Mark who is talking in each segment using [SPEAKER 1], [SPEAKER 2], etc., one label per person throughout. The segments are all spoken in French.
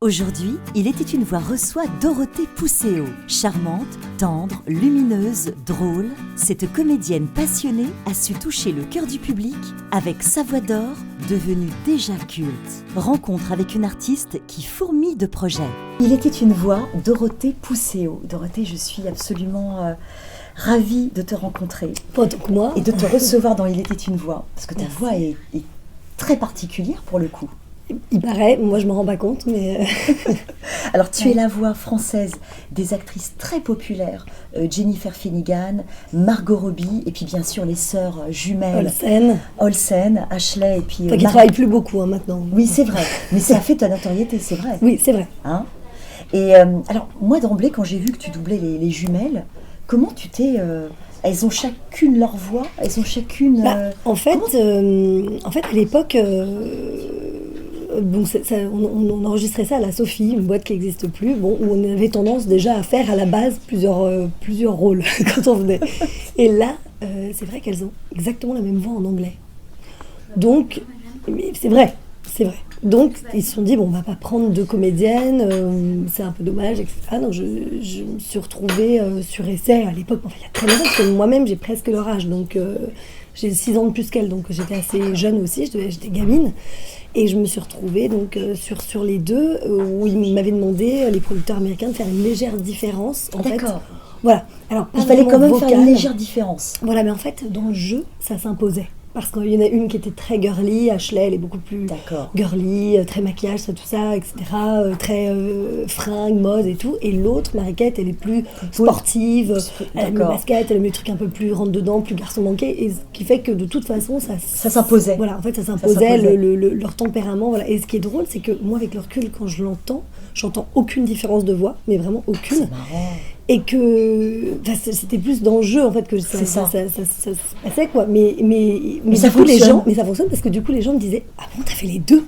[SPEAKER 1] Aujourd'hui, Il était une voix reçoit Dorothée Pousseau. Charmante, tendre, lumineuse, drôle, cette comédienne passionnée a su toucher le cœur du public avec sa voix d'or, devenue déjà culte. Rencontre avec une artiste qui fourmille de projets. Il était une voix, Dorothée Pousseau. Dorothée, je suis absolument ravie de te rencontrer.
[SPEAKER 2] Pas autant que moi.
[SPEAKER 1] Et de te recevoir dans Il était une voix. Parce que ta voix est très particulière pour le coup.
[SPEAKER 2] Il paraît, moi je m'en rends pas compte, mais...
[SPEAKER 1] Alors tu es la voix française des actrices très populaires, Jennifer Finnegan, Margot Robbie, et puis bien sûr les sœurs jumelles Olsen, Ashley et puis...
[SPEAKER 2] Enfin, qui ne travaillent plus beaucoup maintenant.
[SPEAKER 1] Oui, c'est vrai, mais ça a fait ta notoriété, c'est vrai.
[SPEAKER 2] Oui, c'est vrai.
[SPEAKER 1] Hein, et alors moi d'emblée, quand j'ai vu que tu doublais les jumelles, comment tu t'es... elles ont chacune leur voix, elles ont chacune...
[SPEAKER 2] En fait, à l'époque... Bon, on enregistrait ça à la Sophie, une boîte qui n'existe plus, où on avait tendance déjà à faire à la base plusieurs rôles quand on venait. Et là, c'est vrai qu'elles ont exactement la même voix en anglais. Donc, c'est vrai. Donc, ils se sont dit, on va pas prendre deux comédiennes, c'est un peu dommage, etc. Donc, je me suis retrouvée sur essai à l'époque, il y a très longtemps, parce que moi-même, j'ai presque leur âge, donc j'ai 6 ans de plus qu'elle, donc j'étais assez jeune aussi, j'étais gamine. Et je me suis retrouvée donc, sur les deux, où ils m'avaient demandé, les producteurs américains, de faire une légère différence.
[SPEAKER 1] D'accord.
[SPEAKER 2] Voilà. Alors,
[SPEAKER 1] il fallait quand même faire une légère différence.
[SPEAKER 2] Voilà, mais en fait, dans le jeu, ça s'imposait. Parce qu'il y en a une qui était très girly, Ashley, elle est beaucoup plus girly, très maquillage, tout ça, etc. Très fringues, mode et tout. Et l'autre, Mariquette, elle est plus sportive, elle aime le basket, elle aime les trucs un peu plus rentre-dedans, plus garçon manqué. Et ce qui fait que de toute façon, ça
[SPEAKER 1] s'imposait.
[SPEAKER 2] Voilà, en fait, ça s'imposait, leur tempérament. Voilà. Et ce qui est drôle, c'est que moi, avec le recul, quand je l'entends, j'entends aucune différence de voix, mais vraiment aucune.
[SPEAKER 1] C'est marrant.
[SPEAKER 2] Et que c'était plus dans le jeu en fait que ça se passait quoi. Mais
[SPEAKER 1] ça
[SPEAKER 2] du coup,
[SPEAKER 1] fonctionne.
[SPEAKER 2] Ça fonctionne parce que du coup les gens me disaient ah bon t'as fait les deux.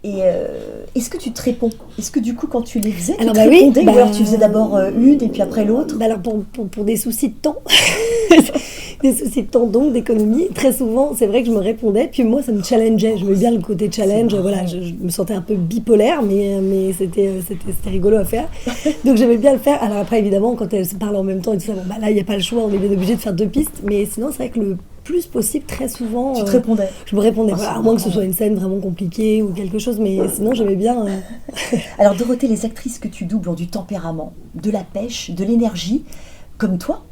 [SPEAKER 1] Et est-ce que tu te réponds? Est-ce que du coup, quand tu les faisais, tu te
[SPEAKER 2] répondais
[SPEAKER 1] ou alors tu faisais d'abord une et puis après l'autre?
[SPEAKER 2] Alors pour des soucis de temps, donc d'économie, très souvent, c'est vrai que je me répondais. Puis moi, ça me challengeait. Je me bien le côté challenge. Voilà, je me sentais un peu bipolaire, mais c'était rigolo à faire. Donc j'aimais bien le faire. Alors après, évidemment, quand elles se parlent en même temps et tout ça, là, il n'y a pas le choix. On est bien obligé de faire 2 pistes. Mais sinon, c'est vrai que le plus possible, très souvent...
[SPEAKER 1] Tu te répondais?
[SPEAKER 2] Je me répondais, à moins que ce soit une scène vraiment compliquée ou quelque chose, mais sinon j'aimais bien...
[SPEAKER 1] Alors Dorothée, les actrices que tu doubles ont du tempérament, de la pêche, de l'énergie, comme toi?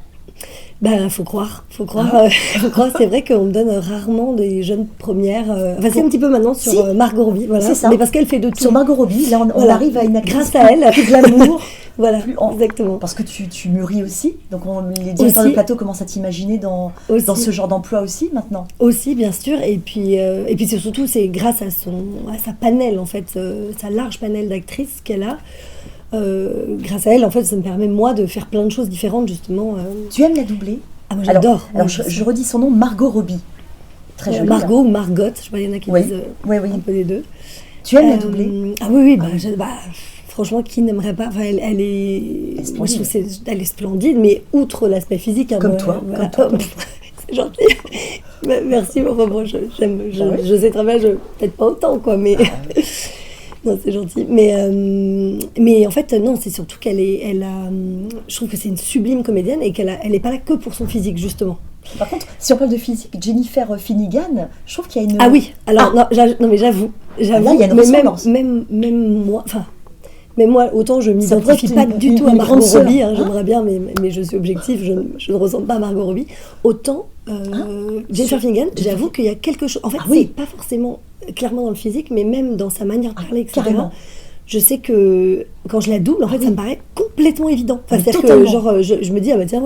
[SPEAKER 2] Faut croire. C'est vrai qu'on me donne rarement des jeunes premières. C'est un petit peu maintenant sur Margot Robbie, voilà.
[SPEAKER 1] C'est ça.
[SPEAKER 2] Mais parce qu'elle fait de tout.
[SPEAKER 1] Sur Margot Robbie, là on arrive à une actrice
[SPEAKER 2] grâce à elle,
[SPEAKER 1] plus glamour.
[SPEAKER 2] Voilà, exactement.
[SPEAKER 1] Parce que tu mûris aussi, donc les directeurs de plateau commencent à t'imaginer dans ce genre d'emploi aussi maintenant.
[SPEAKER 2] Aussi, bien sûr, et puis surtout c'est grâce à sa panel en fait, sa large panel d'actrices qu'elle a. Grâce à elle, en fait, ça me permet, moi, de faire plein de choses différentes, justement.
[SPEAKER 1] Tu aimes la doubler?
[SPEAKER 2] Ah, moi, j'adore.
[SPEAKER 1] Alors, je redis son nom, Margot Robbie. Très jolie.
[SPEAKER 2] Margot ou Margot, je sais pas, il y en a qui disent un peu les deux.
[SPEAKER 1] Tu aimes la doubler?
[SPEAKER 2] Ah oui, franchement, qui n'aimerait pas? Enfin, elle est
[SPEAKER 1] splendide.
[SPEAKER 2] Moi, je trouve elle est splendide, mais outre l'aspect physique...
[SPEAKER 1] Comme toi.
[SPEAKER 2] C'est gentil. Merci, je sais très bien, peut-être pas autant, quoi, mais... Non, c'est gentil. Mais en fait, non, c'est surtout je trouve que c'est une sublime comédienne et qu'elle n'est pas là que pour son physique, justement.
[SPEAKER 1] Par contre, si on parle de physique, Jennifer Finnegan, je trouve qu'il y a une...
[SPEAKER 2] Ah oui, alors, non, mais j'avoue.
[SPEAKER 1] Là, il y a une ressemblance.
[SPEAKER 2] Même moi, enfin... Mais moi, autant je ne m'identifie pas du tout à Margot Robbie, j'aimerais bien, mais je suis objective, je ne ressemble pas à Margot Robbie. Autant Jennifer Finnegan, j'avoue qu'il y a quelque chose... En fait, c'est pas forcément clairement dans le physique, mais même dans sa manière de parler, etc.
[SPEAKER 1] Carrément.
[SPEAKER 2] Je sais que quand je la double, en fait, ça me paraît complètement évident. Enfin, c'est-à-dire que genre, je me dis, tiens,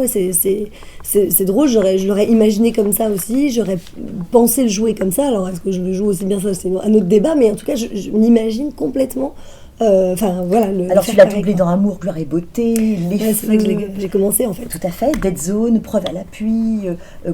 [SPEAKER 2] c'est drôle, je l'aurais imaginé comme ça aussi, j'aurais pensé le jouer comme ça. Alors, est-ce que je le joue aussi bien, ça, c'est un autre débat, mais en tout cas, je m'imagine complètement...
[SPEAKER 1] Alors tu l'as doublé dans Amour, Gloire et Beauté, Les Feux.
[SPEAKER 2] C'est vrai que j'ai commencé en fait.
[SPEAKER 1] Tout à fait, Dead Zone, Preuve à l'appui,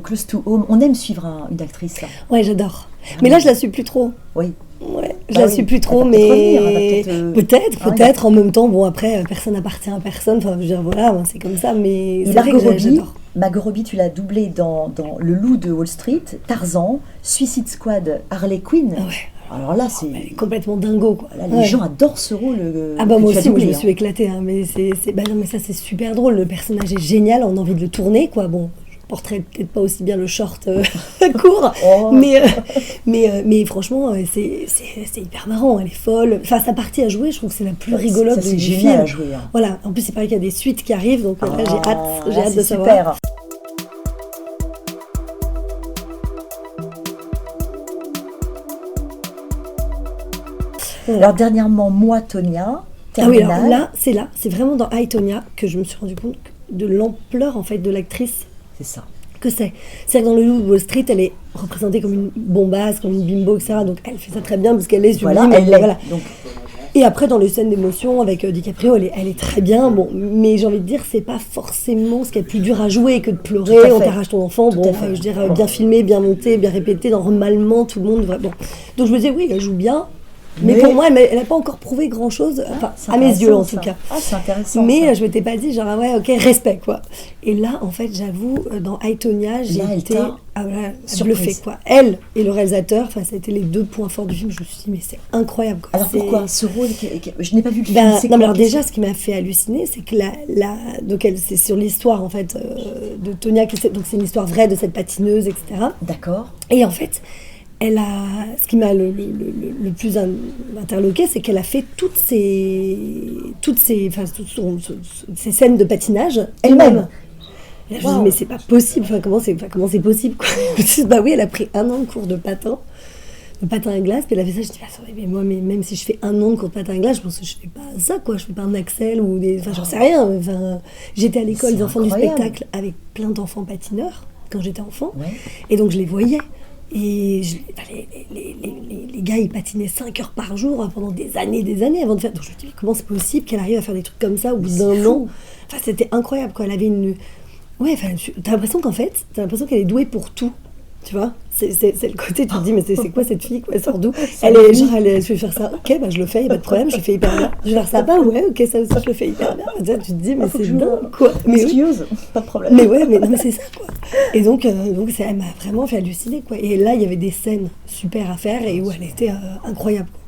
[SPEAKER 1] Close to Home. On aime suivre une actrice là.
[SPEAKER 2] Ouais, j'adore. Mais là je la suis plus trop.
[SPEAKER 1] Oui.
[SPEAKER 2] Ouais. Je la suis plus trop,
[SPEAKER 1] elle va
[SPEAKER 2] mais
[SPEAKER 1] peut-être revenir,
[SPEAKER 2] peut-être. En même temps, bon après, personne n'appartient à personne. Enfin, je veux dire, voilà, c'est comme ça. Mais
[SPEAKER 1] Et
[SPEAKER 2] c'est vrai que j'adore.
[SPEAKER 1] Margot Robbie, tu l'as doublée dans Le Loup de Wall Street, Tarzan, Suicide Squad, Harley Quinn.
[SPEAKER 2] Ah ouais.
[SPEAKER 1] Alors là, c'est
[SPEAKER 2] Elle est complètement dingo, quoi.
[SPEAKER 1] là, les gens adorent ce rôle.
[SPEAKER 2] Ah bah
[SPEAKER 1] que
[SPEAKER 2] moi
[SPEAKER 1] tu as
[SPEAKER 2] aussi, moi, je
[SPEAKER 1] doublé,
[SPEAKER 2] me suis éclatée. Hein, mais non, mais ça c'est super drôle. Le personnage est génial. On a envie de le tourner, quoi. Bon, je porterai peut-être pas aussi bien le short court,
[SPEAKER 1] Oh.
[SPEAKER 2] mais franchement, c'est hyper marrant. Elle est folle. Enfin, sa partie à jouer, je trouve que c'est la plus rigolote
[SPEAKER 1] Ça,
[SPEAKER 2] du
[SPEAKER 1] c'est
[SPEAKER 2] film.
[SPEAKER 1] génial à jouer. Hein.
[SPEAKER 2] Voilà. En plus, c'est pareil qu'il y a des suites qui arrivent, donc là, j'ai hâte de
[SPEAKER 1] c'est
[SPEAKER 2] savoir.
[SPEAKER 1] super.
[SPEAKER 2] Voilà.
[SPEAKER 1] Alors dernièrement, moi, Tonya,
[SPEAKER 2] Ah oui,
[SPEAKER 1] Terminal.
[SPEAKER 2] alors là, c'est vraiment dans I, Tonya que je me suis rendu compte de l'ampleur en fait de l'actrice
[SPEAKER 1] C'est ça.
[SPEAKER 2] que c'est. C'est-à-dire que dans le Loup de Wall Street, elle est représentée comme une bombasse, comme une bimbo, etc. Donc elle fait ça très bien parce qu'elle est sublime.
[SPEAKER 1] Voilà, elle l'est.
[SPEAKER 2] Voilà.
[SPEAKER 1] Donc,
[SPEAKER 2] Et après, dans les scènes d'émotion avec DiCaprio, elle est très bien. Bon, mais j'ai envie de dire, c'est pas forcément ce qui est plus dur à jouer que de
[SPEAKER 1] Tout à
[SPEAKER 2] pleurer,
[SPEAKER 1] fait.
[SPEAKER 2] on t'arrache ton enfant.
[SPEAKER 1] Tout
[SPEAKER 2] Bon,
[SPEAKER 1] à fait.
[SPEAKER 2] je veux dire, bien filmé, bien monté, bien répété, normalement, tout le monde. Bon. Donc je me disais, oui, elle joue bien. Mais pour moi, elle n'a pas encore prouvé grand-chose, enfin,
[SPEAKER 1] c'est
[SPEAKER 2] à mes yeux en
[SPEAKER 1] intéressant,
[SPEAKER 2] tout
[SPEAKER 1] ça.
[SPEAKER 2] cas.
[SPEAKER 1] Ah, c'est intéressant.
[SPEAKER 2] Mais
[SPEAKER 1] ça.
[SPEAKER 2] je m'étais pas dit, genre, ah ouais, ok, respect, quoi. Et là, en fait, j'avoue, dans I, Tonya, j'ai
[SPEAKER 1] Là, elle
[SPEAKER 2] été
[SPEAKER 1] t'a
[SPEAKER 2] bluffée,
[SPEAKER 1] surprise.
[SPEAKER 2] quoi. Elle et le réalisateur, enfin, ça a été les deux points forts du film. Je me suis dit, mais c'est incroyable, quoi.
[SPEAKER 1] Alors
[SPEAKER 2] C'est-
[SPEAKER 1] pourquoi ce rôle je n'ai pas vu le film.
[SPEAKER 2] Ben,
[SPEAKER 1] c'est
[SPEAKER 2] non, mais
[SPEAKER 1] quoi,
[SPEAKER 2] alors déjà, ce qui m'a fait halluciner, c'est que donc c'est sur l'histoire, en fait, de Tonya, donc c'est une histoire vraie de cette patineuse, etc.
[SPEAKER 1] D'accord.
[SPEAKER 2] Et en fait, ce qui m'a le plus interloqué, c'est qu'elle a fait toutes ces scènes de patinage elle-même. Et là, je me dis,
[SPEAKER 1] Wow.
[SPEAKER 2] mais c'est pas possible, comment c'est possible, quoi. Bah oui, elle a pris 1 an de cours de patin à glace, puis elle a fait ça. Je dis, attendez, mais moi, même si je fais 1 an de cours de patin à glace, je pense que je fais pas ça, quoi. Je fais pas un axel ou enfin, j'en sais rien. Enfin, j'étais à l'école
[SPEAKER 1] C'est
[SPEAKER 2] des enfants
[SPEAKER 1] incroyable.
[SPEAKER 2] du spectacle avec plein d'enfants patineurs quand j'étais enfant.
[SPEAKER 1] Ouais.
[SPEAKER 2] Et donc je les voyais. Et les gars, ils patinaient 5 heures par jour pendant des années avant de faire. Donc je me dis, mais comment c'est possible qu'elle arrive à faire des trucs comme ça au bout
[SPEAKER 1] C'est
[SPEAKER 2] d'un
[SPEAKER 1] fou.
[SPEAKER 2] an? Enfin, c'était incroyable, quoi. Elle avait une. Ouais, enfin, t'as l'impression qu'elle est douée pour tout. Tu vois, c'est le côté, tu te dis, mais c'est quoi cette fille, quoi, elle sort d'où? Elle fait faire ça, ok, bah je le fais, y a pas de problème, je le fais hyper bien. Je vais faire ça, bah ouais, ok, ça aussi je le fais hyper bien. Tu te dis, mais c'est dingue, quoi. Mais oui.
[SPEAKER 1] Excuse, pas de problème.
[SPEAKER 2] Mais ouais, non, mais c'est ça, quoi. Et donc elle m'a vraiment fait halluciner, quoi. Et là, il y avait des scènes super à faire et où elle était incroyable, quoi.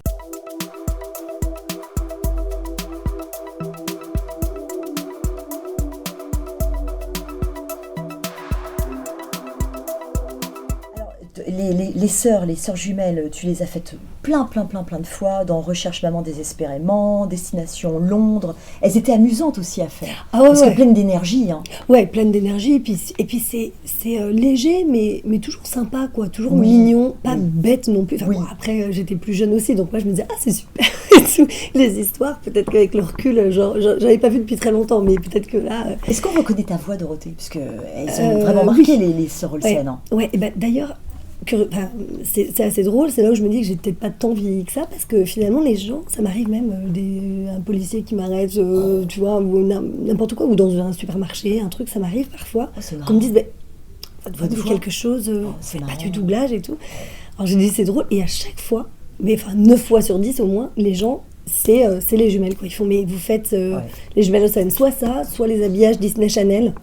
[SPEAKER 1] Les sœurs jumelles, tu les as faites plein de fois dans Recherche maman désespérément, Destination Londres. Elles étaient amusantes aussi à faire.
[SPEAKER 2] Ah ouais,
[SPEAKER 1] parce
[SPEAKER 2] ouais.
[SPEAKER 1] que pleines d'énergie. Hein.
[SPEAKER 2] Ouais, pleine d'énergie, et puis c'est léger, mais toujours sympa, quoi, toujours
[SPEAKER 1] Oui.
[SPEAKER 2] mignon, pas
[SPEAKER 1] Oui.
[SPEAKER 2] bête non plus. Enfin,
[SPEAKER 1] Oui.
[SPEAKER 2] bon, après, j'étais plus jeune aussi, donc moi je me disais, ah c'est super, et tout. Les histoires, peut-être qu'avec le recul, j'avais pas vu depuis très longtemps, mais peut-être que là...
[SPEAKER 1] Est-ce qu'on reconnaît ta voix, Dorothée? Parce qu'elles ont
[SPEAKER 2] Euh,
[SPEAKER 1] vraiment marqué
[SPEAKER 2] oui.
[SPEAKER 1] les sœurs Olsen. Hein.
[SPEAKER 2] Ouais, et ben d'ailleurs, c'est assez drôle, c'est là où je me dis que j'ai peut-être pas tant vieilli que ça, parce que finalement les gens, ça m'arrive même, un policier qui m'arrête, tu vois, ou n'importe quoi, ou dans un supermarché, un truc, ça m'arrive parfois,
[SPEAKER 1] Oh, c'est marrant.
[SPEAKER 2] qu'on me dise, votre voix
[SPEAKER 1] Votre
[SPEAKER 2] dit
[SPEAKER 1] voix.
[SPEAKER 2] quelque chose,
[SPEAKER 1] c'est
[SPEAKER 2] pas
[SPEAKER 1] marrant.
[SPEAKER 2] du doublage et tout. Alors j'ai dit c'est drôle, et à chaque fois, mais enfin 9 fois sur 10 au moins, les gens, c'est les jumelles, quoi. Ils font, mais vous faites les jumelles Olsen, soit ça, soit les habillages Disney Channel,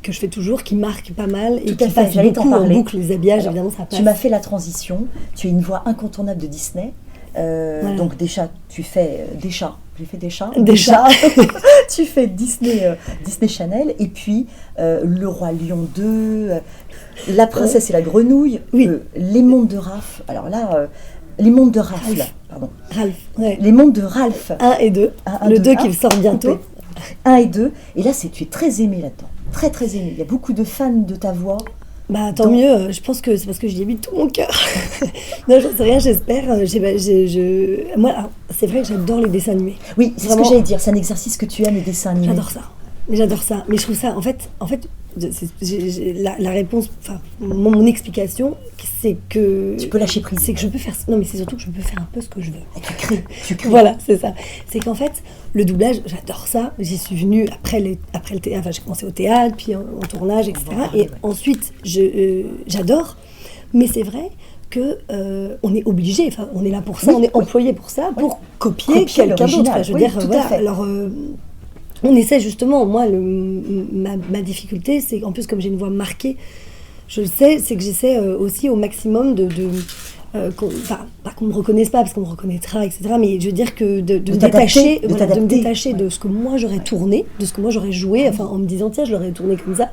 [SPEAKER 2] que je fais toujours, qui marquent pas mal et
[SPEAKER 1] Tout à
[SPEAKER 2] qui
[SPEAKER 1] fait,
[SPEAKER 2] passent
[SPEAKER 1] j'allais t'en
[SPEAKER 2] beaucoup en
[SPEAKER 1] parler.
[SPEAKER 2] boucle, les habillages,
[SPEAKER 1] Alors,
[SPEAKER 2] évidemment ça passe.
[SPEAKER 1] Tu m'as fait la transition. Tu es une voix incontournable de Disney.
[SPEAKER 2] Voilà.
[SPEAKER 1] Donc des chats, tu fais des chats. J'ai fait des chats.
[SPEAKER 2] Des chats.
[SPEAKER 1] Tu fais Disney Channel. Et puis Le Roi Lion 2, La Princesse et la Grenouille,
[SPEAKER 2] Oui.
[SPEAKER 1] Les Mondes de Raph. Alors là, Les Mondes de Raph.
[SPEAKER 2] Ralph.
[SPEAKER 1] Pardon.
[SPEAKER 2] Ralph, ouais.
[SPEAKER 1] Les Mondes de Ralph.
[SPEAKER 2] 1 et 2.
[SPEAKER 1] Un,
[SPEAKER 2] Le
[SPEAKER 1] deux,
[SPEAKER 2] 2 qui sort bientôt.
[SPEAKER 1] 1 et 2. Et là, tu es très aimé là-dedans. Très aimé. Il y a beaucoup de fans de ta voix.
[SPEAKER 2] Bah tant
[SPEAKER 1] Donc-
[SPEAKER 2] mieux, je pense que c'est parce que j'y ai mis tout mon cœur. Non, j'en sais rien, j'espère. Moi, alors, c'est vrai que j'adore les dessins animés.
[SPEAKER 1] Oui, c'est ce
[SPEAKER 2] Vraiment.
[SPEAKER 1] que j'allais dire. C'est un exercice que tu aimes, les dessins animés.
[SPEAKER 2] J'adore ça. Mais j'adore ça. Mais je trouve ça, en fait la réponse, enfin, mon explication, c'est que...
[SPEAKER 1] Tu peux lâcher prise.
[SPEAKER 2] C'est que je peux faire... Non, mais c'est surtout que je peux faire un peu ce que je veux.
[SPEAKER 1] Et tu crées.
[SPEAKER 2] Voilà, c'est ça. C'est qu'en fait, le doublage, j'adore ça. J'y suis venue après le théâtre. Enfin, j'ai commencé au théâtre, puis en tournage, etc.
[SPEAKER 1] Voilà,
[SPEAKER 2] et
[SPEAKER 1] ouais.
[SPEAKER 2] ensuite, j'adore. Mais c'est vrai que on est obligé, enfin on est là pour ça, on est employé pour ça, pour copier quelqu'un d'autre.
[SPEAKER 3] l'original.
[SPEAKER 2] Enfin, je veux
[SPEAKER 3] Oui,
[SPEAKER 2] dire,
[SPEAKER 3] tout à
[SPEAKER 2] voilà.
[SPEAKER 3] fait.
[SPEAKER 2] Alors, on essaie justement, moi, ma difficulté, c'est en plus comme j'ai une voix marquée, je le sais, c'est que j'essaie aussi au maximum pas qu'on me reconnaisse pas, parce qu'on me reconnaîtra, etc. Mais je veux dire que de me détacher, de me détacher de ce que moi j'aurais tourné, de ce que moi j'aurais joué, enfin en me disant tiens je l'aurais tourné comme ça,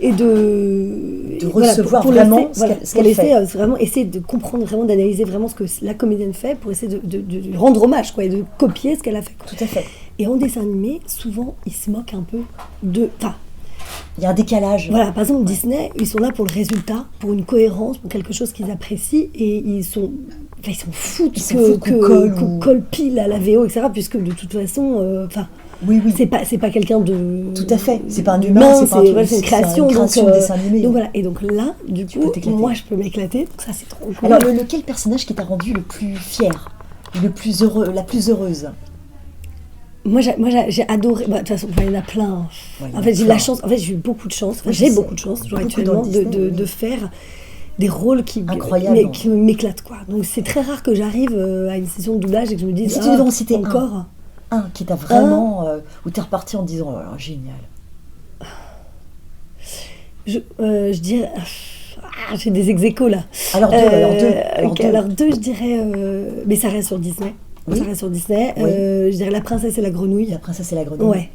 [SPEAKER 2] et de
[SPEAKER 3] recevoir vraiment ce qu'elle fait.
[SPEAKER 2] Vraiment essayer de comprendre, vraiment d'analyser vraiment ce que la comédienne fait pour essayer de rendre hommage, quoi, et de copier ce qu'elle a fait, quoi.
[SPEAKER 3] Tout à fait.
[SPEAKER 2] Et en dessin animé, souvent ils se moquent un peu
[SPEAKER 3] il y a un décalage.
[SPEAKER 2] Voilà, par exemple, Disney, ils sont là pour le résultat, pour une cohérence, pour quelque chose qu'ils apprécient, et ils s'en foutent qu'on colle pile à la VO, etc. Puisque de toute façon,
[SPEAKER 3] oui.
[SPEAKER 2] c'est pas quelqu'un de...
[SPEAKER 3] Tout à fait, c'est pas un humain,
[SPEAKER 2] c'est une création.
[SPEAKER 3] de dessin animé.
[SPEAKER 2] Donc voilà, et donc là, du coup, moi je peux m'éclater, donc ça c'est trop cool.
[SPEAKER 3] Alors, lequel personnage qui t'a rendu le plus fier, le plus heureux, la plus heureuse?
[SPEAKER 2] Moi j'ai adoré, de toute façon il y en a plein.
[SPEAKER 3] Ouais,
[SPEAKER 2] en fait j'ai la chance, j'ai eu beaucoup de chance, j'ai beaucoup de chance actuellement de faire des rôles qui m'éclatent, quoi. Donc c'est très rare que j'arrive à une session de doublage et que je me dise
[SPEAKER 3] si tu devais en citer
[SPEAKER 2] encore
[SPEAKER 3] un qui t'a vraiment où t'es reparti en disant oh là, génial.
[SPEAKER 2] Je dirais j'ai des ex-échos là.
[SPEAKER 3] Alors deux,
[SPEAKER 2] je dirais mais ça reste sur Disney.
[SPEAKER 3] Oui.
[SPEAKER 2] Ça reste sur Disney.
[SPEAKER 3] Oui.
[SPEAKER 2] Je dirais La Princesse et la Grenouille.
[SPEAKER 3] La Princesse et la Grenouille.
[SPEAKER 2] Ouais,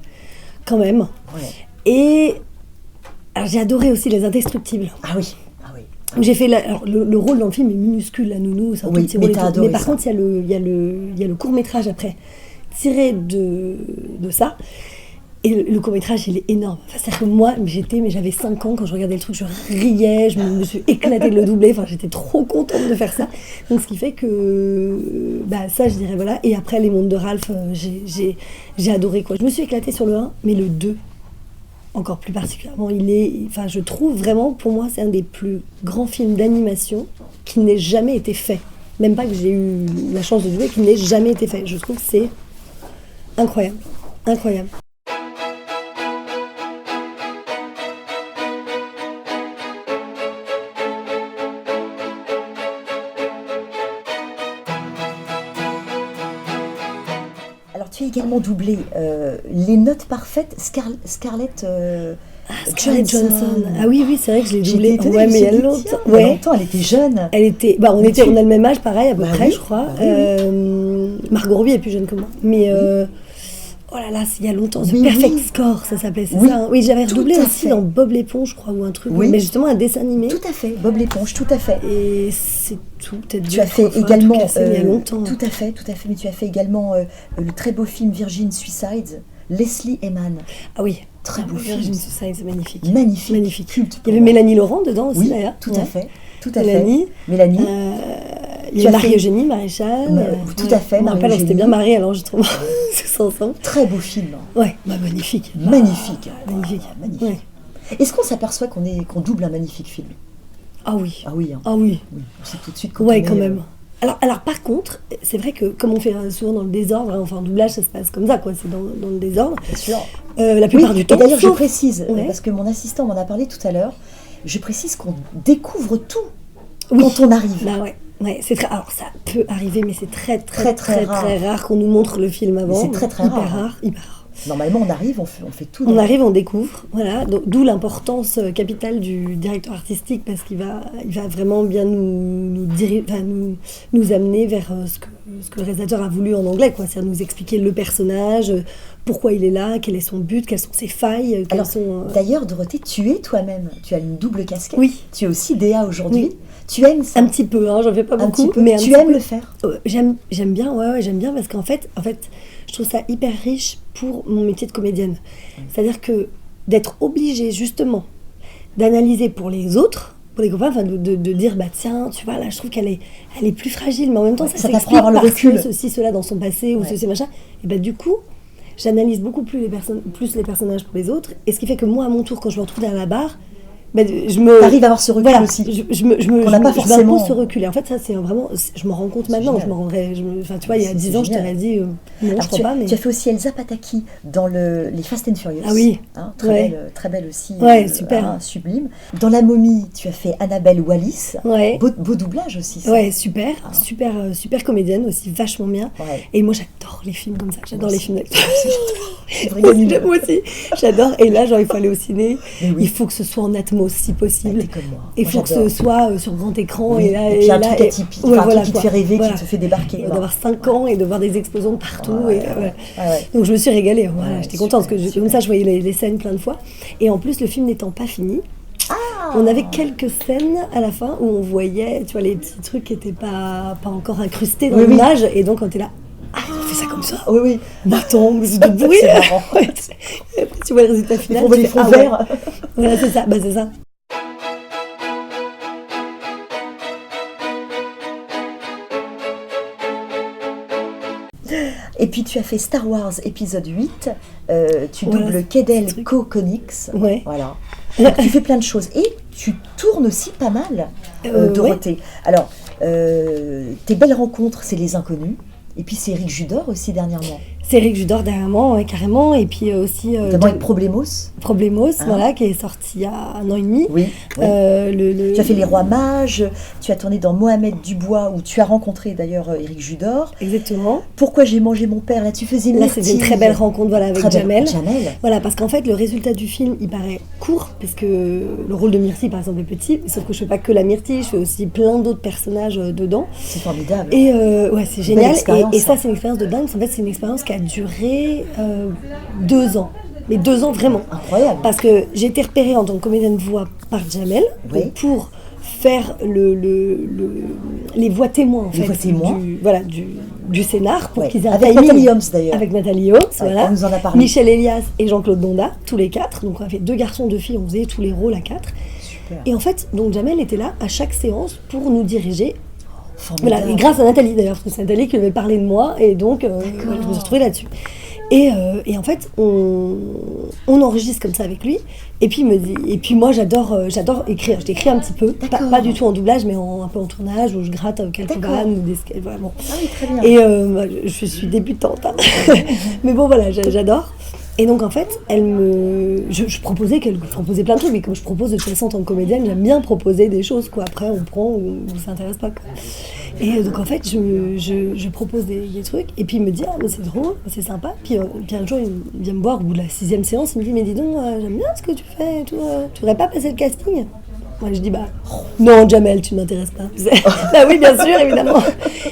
[SPEAKER 2] quand même.
[SPEAKER 3] Ouais.
[SPEAKER 2] Et alors, j'ai adoré aussi Les Indestructibles.
[SPEAKER 3] Ah oui.
[SPEAKER 2] Où j'ai fait le rôle dans le film est minuscule, la nounou, c'est un tout petit rôle. Mais par contre, il y a le court-métrage après, tiré de ça. Et le court-métrage, il est énorme. Enfin, c'est-à-dire que moi, j'avais 5 ans quand je regardais le truc, je riais, je me suis éclatée de le doubler. Enfin, j'étais trop contente de faire ça. Donc, ce qui fait que, ça, je dirais, voilà. Et après, Les Mondes de Ralph, j'ai adoré, quoi. Je me suis éclatée sur le 1, mais le 2, encore plus particulièrement, je trouve vraiment, pour moi, c'est un des plus grands films d'animation qui n'ait jamais été fait. Même pas que j'ai eu la chance de jouer, qui n'ait jamais été fait. Je trouve que c'est incroyable. Incroyable.
[SPEAKER 3] Tu as également doublé Les Notes Parfaites, Scarlett
[SPEAKER 2] Johansson. Ah oui, c'est vrai que je l'ai doublé.
[SPEAKER 3] Ouais, mais il y a longtemps. Il y a longtemps, elle était jeune.
[SPEAKER 2] On a le même âge, pareil, à peu près, je crois. Margot Robbie est plus jeune que moi. Mais oh là là, il y a longtemps. The Perfect Score, ça s'appelait, c'est ça. Oui, j'avais redoublé aussi dans Bob l'éponge, je crois, ou un truc.
[SPEAKER 3] Oui.
[SPEAKER 2] Mais justement, un dessin animé.
[SPEAKER 3] Tout à fait, Bob l'éponge, tout à fait.
[SPEAKER 2] Et c'est tout, peut-être.
[SPEAKER 3] Tu as fait également.
[SPEAKER 2] Il y a longtemps.
[SPEAKER 3] Tout à fait. Mais tu as fait également le très beau film Virgin Suicides, Leslie Eman.
[SPEAKER 2] Ah oui.
[SPEAKER 3] Très beau film.
[SPEAKER 2] Virgin Suicides, c'est magnifique.
[SPEAKER 3] Magnifique. Culte.
[SPEAKER 2] Il y avait Mélanie Laurent dedans aussi, d'ailleurs.
[SPEAKER 3] Tout à fait.
[SPEAKER 2] Mélanie. Il y a Marie-Eugénie Maréchal.
[SPEAKER 3] Tout à fait.
[SPEAKER 2] On rappelle, on s'était bien mariés à l'enregistrement, tous ensemble.
[SPEAKER 3] Très beau film.
[SPEAKER 2] Ouais, magnifique.
[SPEAKER 3] Magnifique.
[SPEAKER 2] Ouais.
[SPEAKER 3] Est-ce qu'on s'aperçoit qu'on double un magnifique film?
[SPEAKER 2] Ah oui.
[SPEAKER 3] Oui.
[SPEAKER 2] On
[SPEAKER 3] sait tout de suite
[SPEAKER 2] quand même. Alors par contre, c'est vrai que comme on fait souvent dans le désordre, enfin en doublage ça se passe comme ça, quoi, c'est dans le désordre.
[SPEAKER 3] Bien sûr.
[SPEAKER 2] La plupart du temps.
[SPEAKER 3] Et d'ailleurs je précise, parce que mon assistant m'en a parlé tout à l'heure, je précise qu'on découvre tout quand on arrive.
[SPEAKER 2] Ouais, c'est très. Alors ça peut arriver, mais c'est très rare qu'on nous montre le film avant.
[SPEAKER 3] C'est très rare.
[SPEAKER 2] Hyper rare.
[SPEAKER 3] Normalement, on arrive, on fait tout.
[SPEAKER 2] On arrive, on découvre, voilà. D'où l'importance capitale du directeur artistique, parce qu'il va vraiment bien nous amener vers ce que le réalisateur a voulu en anglais, quoi. C'est-à-dire nous expliquer le personnage, pourquoi il est là, quel est son but, quelles sont ses failles.
[SPEAKER 3] D'ailleurs, Dorothée, tu es toi-même, tu as une double casquette.
[SPEAKER 2] Oui.
[SPEAKER 3] Tu es aussi DA aujourd'hui.
[SPEAKER 2] Oui.
[SPEAKER 3] Tu aimes ça?
[SPEAKER 2] Un petit peu, j'en fais pas beaucoup.
[SPEAKER 3] Mais tu aimes le faire?
[SPEAKER 2] J'aime bien, j'aime bien, parce qu'en fait, je trouve ça hyper riche pour mon métier de comédienne. C'est-à-dire que d'être obligée, justement, d'analyser pour les autres, pour les copains, de dire, tiens, tu vois, là, je trouve qu'elle est plus fragile, mais en même temps, ça
[SPEAKER 3] t'apprend à avoir le recul.
[SPEAKER 2] Ceci, cela dans son passé, ou ceci, machin. Et du coup, j'analyse beaucoup plus les personnages pour les autres, et ce qui fait que moi, à mon tour, quand je me retrouve derrière la barre,
[SPEAKER 3] T'arrives à avoir ce recul aussi.
[SPEAKER 2] On
[SPEAKER 3] n'a pas forcément
[SPEAKER 2] ce recul. Et en fait, ça, c'est vraiment. Je m'en rends compte maintenant. Enfin, tu vois, il y a 10 ans, je t'aurais dit. Non, je crois pas. Mais...
[SPEAKER 3] Tu as fait aussi Elsa Pataki dans les Fast and Furious.
[SPEAKER 2] Ah oui.
[SPEAKER 3] Très belle aussi.
[SPEAKER 2] Ouais, super.
[SPEAKER 3] Sublime. Dans La Momie, tu as fait Annabelle Wallis.
[SPEAKER 2] Ouais.
[SPEAKER 3] Beau doublage aussi. Ça.
[SPEAKER 2] Ouais, super. Super comédienne aussi, vachement bien. Ouais. Et moi, j'adore les films comme ça. J'adore les films d'acteurs. Moi aussi. J'adore. Et là, genre, il faut aller au ciné. Il faut que ce soit en Atmos, si possible.
[SPEAKER 3] Comme moi.
[SPEAKER 2] Il faut que ce soit sur grand écran.
[SPEAKER 3] Oui. Et puis un truc atypique, un truc qui te fait rêver, qui te fait débarquer.
[SPEAKER 2] D'avoir 5 ans et de voir des explosions partout. Donc je me suis régalée. J'étais contente parce que comme ça, je voyais les scènes plein de fois. Et en plus, le film n'étant pas fini, on avait quelques scènes à la fin où on voyait, tu vois, les petits trucs qui n'étaient pas encore incrustés dans l'image. Et donc, quand tu es là, on fait ça comme ça.
[SPEAKER 3] Oui.
[SPEAKER 2] Attends, c'est de bruit.
[SPEAKER 3] C'est marrant.
[SPEAKER 2] Et après, tu vois le résultat final.
[SPEAKER 3] Les fonds verts.
[SPEAKER 2] Voilà, c'est ça. C'est ça.
[SPEAKER 3] Et puis tu as fait Star Wars épisode 8, tu doubles Kedel Kokonix.
[SPEAKER 2] Ouais.
[SPEAKER 3] Voilà. Tu fais plein de choses. Et tu tournes aussi pas mal, Dorothée. Alors, tes belles rencontres, c'est Les Inconnus. Et puis c'est Éric Judor aussi dernièrement.
[SPEAKER 2] C'est Éric Judor dernièrement, carrément. Et puis aussi...
[SPEAKER 3] Notamment avec Problemos,
[SPEAKER 2] voilà, qui est sorti il y a 1 an et demi.
[SPEAKER 3] Oui. Tu as fait Les Rois Mages, tu as tourné dans Mohamed Dubois, où tu as rencontré d'ailleurs Éric Judor.
[SPEAKER 2] Exactement.
[SPEAKER 3] Pourquoi j'ai mangé mon père, là tu faisais
[SPEAKER 2] Là, c'était une très belle rencontre avec Jamel.
[SPEAKER 3] Jamel.
[SPEAKER 2] Voilà, parce qu'en fait, le résultat du film, il paraît court, parce que le rôle de Myrtille, par exemple, est petit, sauf que je fais pas que la Myrtille, je fais aussi plein d'autres personnages dedans.
[SPEAKER 3] C'est formidable.
[SPEAKER 2] Et c'est génial. Et ça,
[SPEAKER 3] hein.
[SPEAKER 2] c'est une expérience de dingue. En fait, c'est une expérience qui a duré 2 ans. Mais 2 ans vraiment.
[SPEAKER 3] Incroyable.
[SPEAKER 2] Parce que j'ai été repérée en tant que comédienne de voix par Jamel pour faire les voix témoins en fait.
[SPEAKER 3] Voix témoins.
[SPEAKER 2] Du scénar pour qu'ils aient
[SPEAKER 3] avec Nathalie Holmes d'ailleurs.
[SPEAKER 2] Avec Nathalie Holmes, voilà.
[SPEAKER 3] On nous en a parlé.
[SPEAKER 2] Michel Elias et Jean-Claude Donda, tous les 4. Donc on a fait 2 garçons, 2 filles, on faisait tous les rôles à 4.
[SPEAKER 3] Super.
[SPEAKER 2] Et en fait, donc Jamel était là à chaque séance pour nous diriger.
[SPEAKER 3] Formidable.
[SPEAKER 2] Voilà, et grâce à Nathalie d'ailleurs, parce que c'est Nathalie qui avait parlé de moi, et donc je me suis retrouvée là-dessus. Et en fait, on enregistre comme ça avec lui, et puis il me dit, et puis moi j'adore écrire. Je t'écris un petit peu, pas du tout en doublage, mais un peu en tournage, où je gratte quelques vannes ou des sketchs, vraiment.
[SPEAKER 3] Ah oui, très bien.
[SPEAKER 2] Et je suis débutante, hein. Mais bon voilà, j'adore. Et donc en fait, je proposais plein de trucs, mais comme je propose de toute façon en tant que comédienne, j'aime bien proposer des choses, quoi. Après on prend ou on s'intéresse pas, quoi. Et donc en fait, je propose des trucs, et puis il me dit mais c'est drôle, c'est sympa. Puis un jour il vient me voir au bout de la 6e séance, il me dit mais dis donc, j'aime bien ce que tu fais, et tout, tu voudrais pas passer le casting? Moi je dis non Jamel, tu ne m'intéresses pas. Bah oui bien sûr évidemment.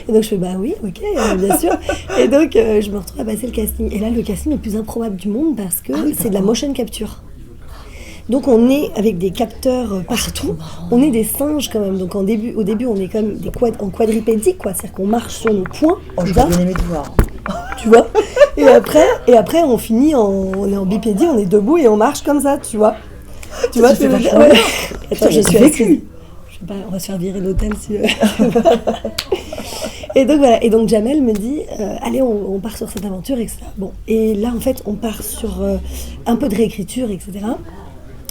[SPEAKER 2] Et donc je fais oui ok bien sûr. Et donc je me retrouve à passer le casting. Et là le casting le plus improbable du monde parce que c'est de la motion capture. Donc on est avec des capteurs partout. On est des singes quand même. Donc au début on est comme en quadripédie quoi. C'est-à-dire qu'on marche sur nos poings.
[SPEAKER 3] Je vais bien aimer te voir.
[SPEAKER 2] Tu vois. Et après on finit on est en bipédie, on est debout et on marche comme ça, tu vois. Tu vois, Attends, je suis vécu. Je sais pas, on va se faire virer l'hôtel si. Et donc voilà. Et donc Jamel me dit, allez, on part sur cette aventure, etc. Bon. Et là, en fait, on part sur un peu de réécriture, etc.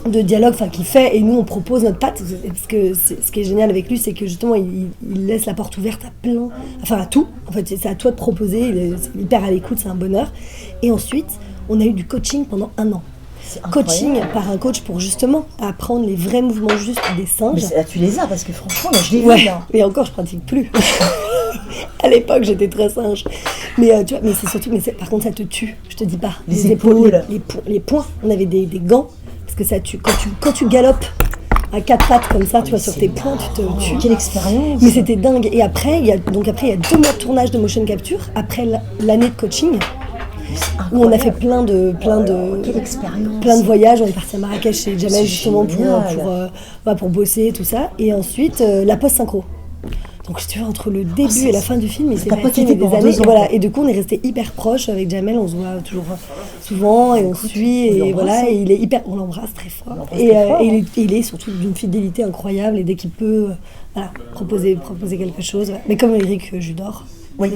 [SPEAKER 2] De dialogue, qu'il fait, et nous on propose notre patte. Parce que ce qui est génial avec lui, c'est que justement, il laisse la porte ouverte à tout. En fait, c'est à toi de proposer. Il est hyper à l'écoute, c'est un bonheur. Et ensuite, on a eu du coaching pendant 1 an. Coaching par un coach pour justement apprendre les vrais mouvements justes des singes.
[SPEAKER 3] Mais là, tu les as parce que franchement, là, je les
[SPEAKER 2] vois. Et encore, je pratique plus. À l'époque, j'étais très singe. Mais tu vois, mais c'est surtout, par contre, ça te tue. Je te dis pas.
[SPEAKER 3] Les épaules,
[SPEAKER 2] les poings. On avait des gants parce que ça tue. Quand tu galopes à 4 pattes comme ça, tu vois, sur tes poings, tu te tues.
[SPEAKER 3] Quelle expérience!
[SPEAKER 2] Mais c'était dingue. Et après, il y a 2 mois de tournage de motion capture après l'année de coaching. Où on a fait plein de voyages. On est parti à Marrakech chez Jamel justement pour bosser tout ça. Et ensuite la post-synchro. Donc tu vois, entre le début et la fin du film, il s'est passé des années. Et du coup on est resté hyper proches avec Jamel. On se voit toujours souvent et on suit et voilà. Et il est on l'embrasse très fort. Et il est surtout d'une fidélité incroyable. Et dès qu'il peut proposer quelque chose. Mais comme Éric Judor.
[SPEAKER 3] Oui,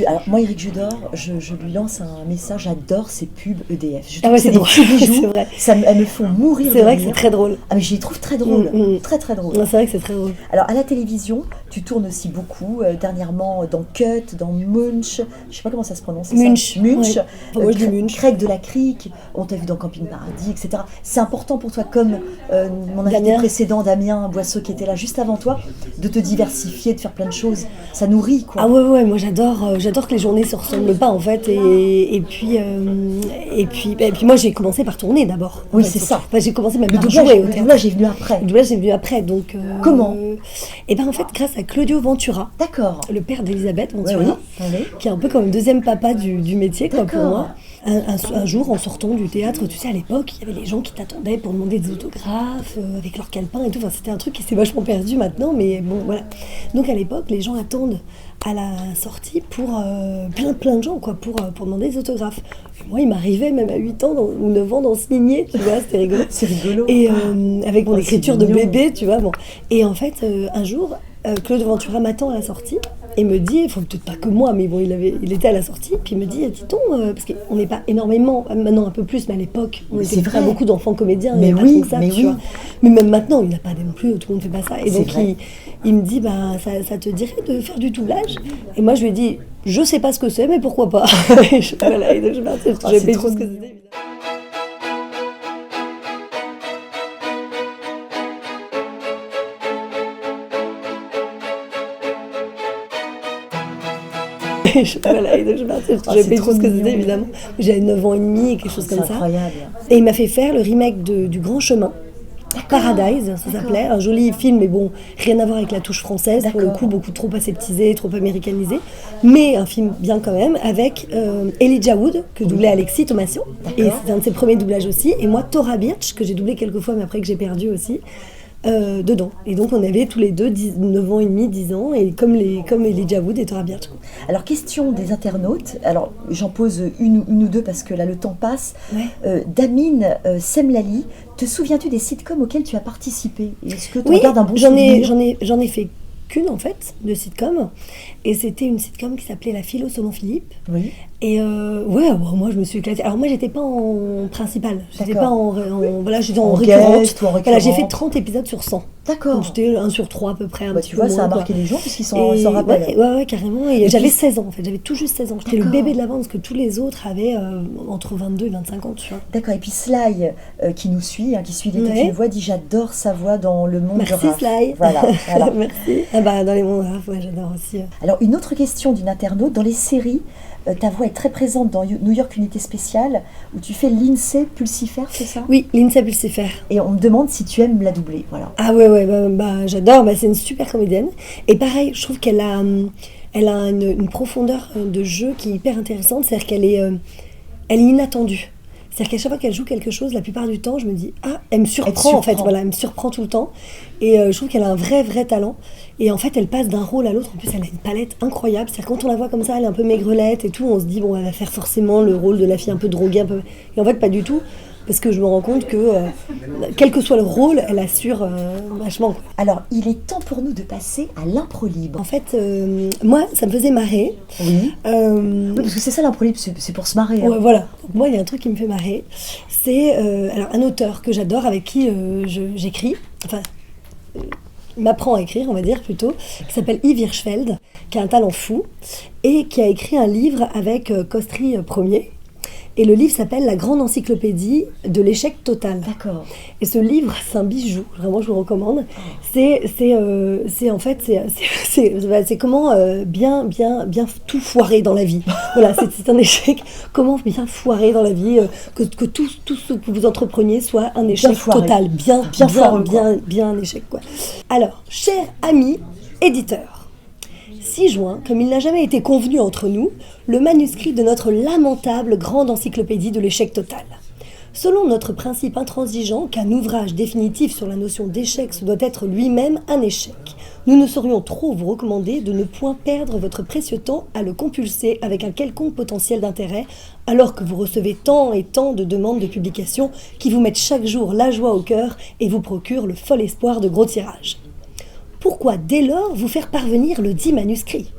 [SPEAKER 3] alors moi, Éric Judor, je lui lance un message, j'adore ses pubs EDF. Je trouve
[SPEAKER 2] Ah ouais,
[SPEAKER 3] que c'est
[SPEAKER 2] c'est
[SPEAKER 3] des
[SPEAKER 2] drôle,
[SPEAKER 3] petits bijoux,
[SPEAKER 2] c'est vrai.
[SPEAKER 3] elles me font mourir
[SPEAKER 2] C'est
[SPEAKER 3] de
[SPEAKER 2] vrai que
[SPEAKER 3] rire.
[SPEAKER 2] c'est très drôle.
[SPEAKER 3] Ah mais je les trouve très drôles, très très drôles.
[SPEAKER 2] Non, c'est vrai que c'est très drôle.
[SPEAKER 3] Alors à la télévision, tu tournes aussi beaucoup, dernièrement dans Cut, dans Munch, je sais pas comment ça se prononce.
[SPEAKER 2] Munch.
[SPEAKER 3] Munch,
[SPEAKER 2] Ouais. Enfin, moi, je dis Munch.
[SPEAKER 3] Craig de la Crique, on t'a vu dans Camping Paradis, etc. C'est important pour toi, comme mon invité
[SPEAKER 2] Damien.
[SPEAKER 3] précédent, Damien Boisseau, qui était là juste avant toi, de te diversifier, de faire plein de choses. Ça nourrit, quoi.
[SPEAKER 2] Ah ouais, moi j'adore que les journées se ressemblent pas en fait. Et puis moi j'ai commencé par tourner d'abord.
[SPEAKER 3] Oui,
[SPEAKER 2] En fait.
[SPEAKER 3] c'est ça.
[SPEAKER 2] Enfin, j'ai commencé même
[SPEAKER 3] Le
[SPEAKER 2] par
[SPEAKER 3] doublage,
[SPEAKER 2] jouer au
[SPEAKER 3] le
[SPEAKER 2] théâtre.
[SPEAKER 3] doublage est venu après.
[SPEAKER 2] Le doublage est venu après, donc...
[SPEAKER 3] Comment
[SPEAKER 2] Et ben en fait, grâce à Claudio Ventura,
[SPEAKER 3] D'accord.
[SPEAKER 2] le père d'Elisabeth Ventura,
[SPEAKER 3] Oui.
[SPEAKER 2] qui est un peu comme le deuxième papa du métier, quoi, pour
[SPEAKER 3] D'accord.
[SPEAKER 2] moi. Un jour, en sortant du théâtre, tu sais, à l'époque, il y avait les gens qui t'attendaient pour demander des autographes, avec leur calepin et tout. Enfin, c'était un truc qui s'est vachement perdu maintenant, mais bon, voilà. Donc à l'époque, les gens attendent à la sortie pour plein de gens, quoi, pour demander des autographes. Et moi, il m'arrivait, même à 8 ans ou 9 ans, d'en signer, tu vois, c'était rigolo.
[SPEAKER 3] C'est rigolo.
[SPEAKER 2] Et avec mon écriture de
[SPEAKER 3] mignon.
[SPEAKER 2] bébé, tu vois, bon. Et en fait, un jour, Claude Ventura m'attend à la sortie et me dit, il faut peut-être pas que moi, mais bon, il était à la sortie, puis il me dit, dit-on, parce qu'on n'est pas énormément, maintenant un peu plus, mais à l'époque, on était
[SPEAKER 3] vrai.
[SPEAKER 2] pas beaucoup d'enfants comédiens,
[SPEAKER 3] Mais
[SPEAKER 2] il n'y a
[SPEAKER 3] oui,
[SPEAKER 2] pas tant que ça,
[SPEAKER 3] mais
[SPEAKER 2] tu
[SPEAKER 3] oui.
[SPEAKER 2] vois. Mais même maintenant, il n'y en a pas non plus, tout le monde ne fait pas ça. Et
[SPEAKER 3] C'est
[SPEAKER 2] donc,
[SPEAKER 3] vrai.
[SPEAKER 2] il me dit, bah, ça te dirait de faire du doublage? Et moi, je lui ai dit, je sais pas ce que c'est, mais pourquoi pas. Voilà, et donc je partais,
[SPEAKER 3] Ah,
[SPEAKER 2] j'avais
[SPEAKER 3] c'est
[SPEAKER 2] pas
[SPEAKER 3] trop
[SPEAKER 2] tout ce que
[SPEAKER 3] mignon.
[SPEAKER 2] c'était, évidemment. Voilà, et donc je partais,
[SPEAKER 3] Ah,
[SPEAKER 2] j'avais
[SPEAKER 3] c'est
[SPEAKER 2] pas
[SPEAKER 3] trop
[SPEAKER 2] tout ce que
[SPEAKER 3] mignon.
[SPEAKER 2] c'était évidemment. J'avais 9 ans et demi, quelque chose
[SPEAKER 3] C'est
[SPEAKER 2] comme ça.
[SPEAKER 3] incroyable.
[SPEAKER 2] Et il m'a fait faire le remake du Grand Chemin. Paradise, ça s'appelait, un joli film, mais bon, rien à voir avec la touche française, pour le
[SPEAKER 3] D'accord.
[SPEAKER 2] coup, beaucoup trop aseptisé, trop américanisé, mais un film bien quand même, avec Elijah Wood, que doublait Alexis Thomasian, et
[SPEAKER 3] D'accord.
[SPEAKER 2] c'est un de ses premiers doublages aussi, et moi, Thora Birch, que j'ai doublé quelques fois, mais après que j'ai perdu aussi, dedans. Et donc on avait tous les deux 9 ans et demi, 10 ans, et comme Elijah Wood et Thora Birch.
[SPEAKER 3] Alors, question des internautes. Alors, j'en pose une ou deux parce que là, le temps passe.
[SPEAKER 2] Ouais.
[SPEAKER 3] Damine Semlali, te souviens-tu des sitcoms auxquels tu as participé? Est-ce que tu
[SPEAKER 2] Oui,
[SPEAKER 3] regardes un bon
[SPEAKER 2] j'en
[SPEAKER 3] souvenir?
[SPEAKER 2] ai fait qu'une en fait, de sitcom, et c'était une sitcom qui s'appelait La Philo selon Philippe.
[SPEAKER 3] Oui.
[SPEAKER 2] Et ouais, bon, moi je me suis éclatée. Alors moi j'étais pas en principale, j'étais pas
[SPEAKER 3] D'accord.
[SPEAKER 2] voilà, j'étais en
[SPEAKER 3] En
[SPEAKER 2] récurrente.
[SPEAKER 3] guest ou en
[SPEAKER 2] Voilà, j'ai fait
[SPEAKER 3] récurrente.
[SPEAKER 2] 30 épisodes sur 100.
[SPEAKER 3] D'accord.
[SPEAKER 2] Donc j'étais 1 sur 3 à peu près, un
[SPEAKER 3] Bah,
[SPEAKER 2] petit
[SPEAKER 3] tu
[SPEAKER 2] peu
[SPEAKER 3] vois, ça a
[SPEAKER 2] moins,
[SPEAKER 3] marqué
[SPEAKER 2] quoi.
[SPEAKER 3] les gens puisqu'ils
[SPEAKER 2] Et
[SPEAKER 3] s'en rappellent.
[SPEAKER 2] ouais, carrément. Et
[SPEAKER 3] Et
[SPEAKER 2] j'avais
[SPEAKER 3] puis-
[SPEAKER 2] 16 ans en fait, j'avais tout juste 16 ans. J'étais le
[SPEAKER 3] D'accord.
[SPEAKER 2] bébé de la bande parce que tous les autres avaient entre 22 et 25 ans, tu vois.
[SPEAKER 3] D'accord. Et puis Sly, qui nous suit, qui suit Il était
[SPEAKER 2] Ouais.
[SPEAKER 3] une voix, dit j'adore sa voix dans le monde de
[SPEAKER 2] Merci
[SPEAKER 3] Raph.
[SPEAKER 2] Sly.
[SPEAKER 3] Voilà.
[SPEAKER 2] Merci. Ah bah dans les mondes Raph, ouais, j'adore aussi.
[SPEAKER 3] Alors, une autre question d'une internaute. Dans les séries, ta voix est très présente dans New York Unité Spéciale, où tu fais Lindsay Pulsifer, c'est ça?
[SPEAKER 2] Oui, Lindsay Pulsifer.
[SPEAKER 3] Et on me demande si tu aimes la doubler. Voilà.
[SPEAKER 2] Ah ouais, j'adore, c'est une super comédienne. Et pareil, je trouve qu'elle a une profondeur de jeu qui est hyper intéressante, c'est-à-dire qu'elle est inattendue. C'est-à-dire qu'à chaque fois qu'elle joue quelque chose, la plupart du temps, je me dis, ah, elle me surprend en fait,
[SPEAKER 3] surprend.
[SPEAKER 2] voilà, elle me surprend tout le temps. Et je trouve qu'elle a un vrai talent. Et en fait, elle passe d'un rôle à l'autre. En plus, elle a une palette incroyable. C'est-à-dire quand on la voit comme ça, elle est un peu maigrelette et tout, on se dit, bon, elle va faire forcément le rôle de la fille un peu droguée, un peu... Et en fait, pas du tout. Parce que je me rends compte que, quel que soit le rôle, elle assure vachement, quoi.
[SPEAKER 3] Alors, il est temps pour nous de passer à l'impro libre.
[SPEAKER 2] En fait, moi, ça me faisait marrer.
[SPEAKER 3] Oui.
[SPEAKER 2] Euh,
[SPEAKER 3] Oui, parce que c'est ça l'impro libre, c'est pour se marrer. hein.
[SPEAKER 2] Ouais, voilà. Donc, moi, il y a un truc qui me fait marrer. C'est alors un auteur que j'adore, avec qui j'écris. Enfin, il m'apprend à écrire, on va dire plutôt, qui s'appelle Yves Hirschfeld, qui a un talent fou et qui a écrit un livre avec Costry Premier. Et le livre s'appelle La grande encyclopédie de l'échec total.
[SPEAKER 3] D'accord.
[SPEAKER 2] Et ce livre, c'est un bijou, vraiment je vous le recommande. C'est comment bien tout foirer dans la vie. Voilà, c'est un échec. Comment bien foirer dans la vie, que tout ce que vous entrepreniez soit un échec
[SPEAKER 3] foiré.
[SPEAKER 2] total, bien
[SPEAKER 3] foireux, quoi.
[SPEAKER 2] bien un échec, quoi. Alors, cher ami éditeur, 6 juin, comme il n'a jamais été convenu entre nous, le manuscrit de notre lamentable grande encyclopédie de l'échec total. Selon notre principe intransigeant qu'un ouvrage définitif sur la notion d'échec se doit être lui-même un échec, nous ne saurions trop vous recommander de ne point perdre votre précieux temps à le compulser avec un quelconque potentiel d'intérêt, alors que vous recevez tant et tant de demandes de publication qui vous mettent chaque jour la joie au cœur et vous procurent le fol espoir de gros tirages. Pourquoi dès lors vous faire parvenir le dit manuscrit ?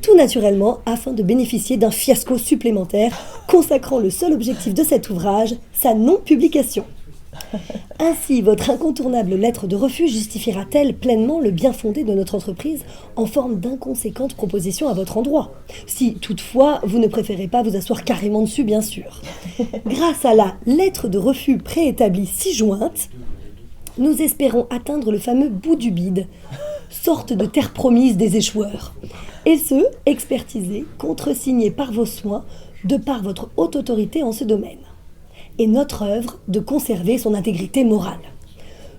[SPEAKER 2] tout naturellement afin de bénéficier d'un fiasco supplémentaire consacrant le seul objectif de cet ouvrage, sa non-publication. Ainsi, votre incontournable lettre de refus justifiera-t-elle pleinement le bien fondé de notre entreprise en forme d'inconséquentes propositions à votre endroit? Si, toutefois, vous ne préférez pas vous asseoir carrément dessus, bien sûr. Grâce à la lettre de refus préétablie ci-jointe, nous espérons atteindre le fameux bout du bide, sorte de terre promise des échoueurs. Et ce, expertisé, contresigné par vos soins, de par votre haute autorité en ce domaine. Et notre œuvre de conserver son intégrité morale.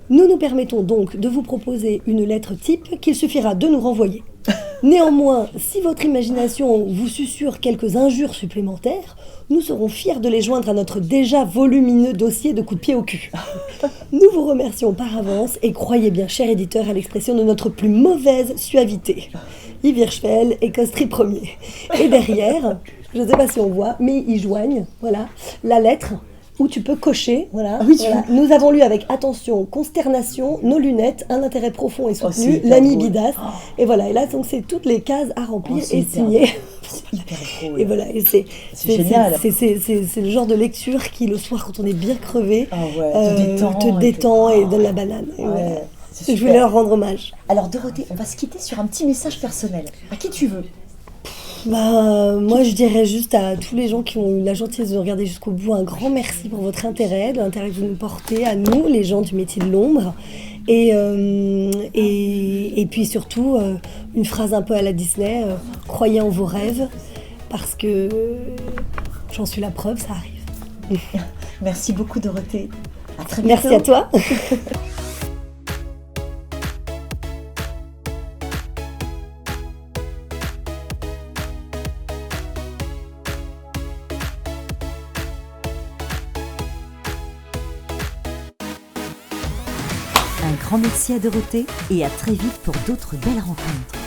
[SPEAKER 2] Nous nous permettons donc de vous proposer une lettre type qu'il suffira de nous renvoyer. Néanmoins, si votre imagination vous susurre quelques injures supplémentaires, nous serons fiers de les joindre à notre déjà volumineux dossier de coups de pied au cul. Nous vous remercions par avance et croyez bien, cher éditeur, à l'expression de notre plus mauvaise suavité. Yves Hirschfeld et Costry Premier. Et derrière, je ne sais pas si on voit, mais ils joignent, voilà, la lettre où tu peux cocher, voilà.
[SPEAKER 3] Ah oui,
[SPEAKER 2] voilà. Nous avons lu avec attention, consternation, nos lunettes, un intérêt profond et soutenu, l'ami Bidas.
[SPEAKER 3] Oh.
[SPEAKER 2] Et voilà, et là, donc c'est toutes les cases à remplir et
[SPEAKER 3] hyper
[SPEAKER 2] signer.
[SPEAKER 3] Hyper drôle.
[SPEAKER 2] Et voilà, et c'est
[SPEAKER 3] génial.
[SPEAKER 2] C'est le genre de lecture qui, le soir, quand on est bien crevé,
[SPEAKER 3] te
[SPEAKER 2] détend et donne la banane. Et voilà. Je voulais leur rendre hommage.
[SPEAKER 3] Alors Dorothée, on va se quitter sur un petit message personnel. À qui tu veux?
[SPEAKER 2] Moi, je dirais juste à tous les gens qui ont eu la gentillesse de nous regarder jusqu'au bout, un grand merci pour votre intérêt, de l'intérêt que vous nous portez à nous, les gens du métier de l'ombre. Et puis surtout, une phrase un peu à la Disney, croyez en vos rêves, parce que j'en suis la preuve, ça arrive.
[SPEAKER 3] Merci beaucoup Dorothée. À très bientôt.
[SPEAKER 2] Merci à toi.
[SPEAKER 1] Un grand merci à Dorothée et à très vite pour d'autres belles rencontres.